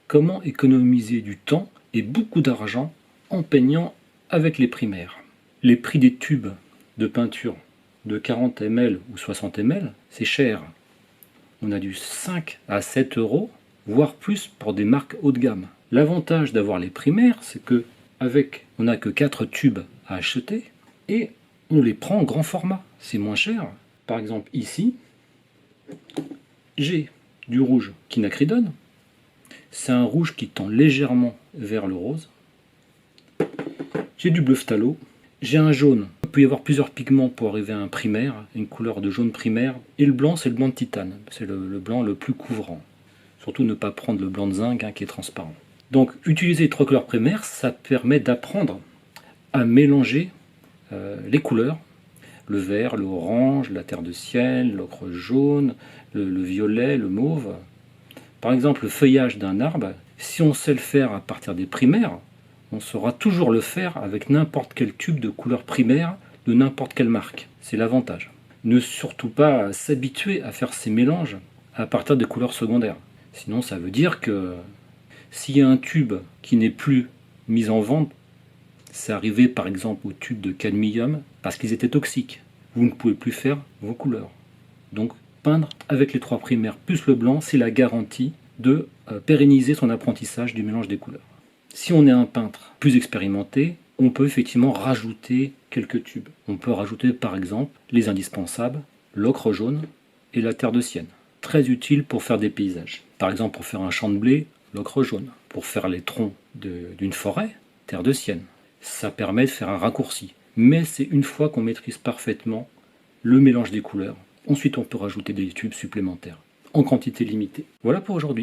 comment économiser du temps et beaucoup d'argent en peignant avec les primaires. Les prix des tubes de peinture de 40 ml ou 60 ml, c'est cher. On a du 5 à 7 euros, voire plus pour des marques haut de gamme. L'avantage d'avoir les primaires, c'est que on n'a que 4 tubes à acheter et on les prend en grand format. C'est moins cher. Par exemple, ici, j'ai du rouge quinacridone. C'est un rouge qui tend légèrement vers le rose. J'ai du bleu phthalo. J'ai un jaune. Il peut y avoir plusieurs pigments pour arriver à un primaire, une couleur de jaune primaire. Et le blanc, c'est le blanc de titane. C'est le blanc le plus couvrant. Surtout ne pas prendre le blanc de zinc qui est transparent. Donc, utiliser les 3 couleurs primaires, ça permet d'apprendre à mélanger les couleurs. Le vert, l'orange, la terre de ciel, l'ocre jaune, le violet, le mauve. Par exemple, le feuillage d'un arbre, si on sait le faire à partir des primaires, on saura toujours le faire avec n'importe quel tube de couleur primaire de n'importe quelle marque. C'est l'avantage. Ne surtout pas s'habituer à faire ces mélanges à partir des couleurs secondaires. Sinon, ça veut dire que s'il y a un tube qui n'est plus mis en vente, c'est arrivé par exemple au tube de cadmium parce qu'ils étaient toxiques. Vous ne pouvez plus faire vos couleurs. Donc, peindre avec les 3 primaires plus le blanc, c'est la garantie de pérenniser son apprentissage du mélange des couleurs. Si on est un peintre plus expérimenté, on peut effectivement rajouter quelques tubes. On peut rajouter par exemple les indispensables, l'ocre jaune et la terre de sienne. Très utile pour faire des paysages. Par exemple pour faire un champ de blé, l'ocre jaune. Pour faire les troncs d'une forêt, terre de sienne. Ça permet de faire un raccourci. Mais c'est une fois qu'on maîtrise parfaitement le mélange des couleurs. Ensuite, on peut rajouter des tubes supplémentaires, en quantité limitée. Voilà pour aujourd'hui.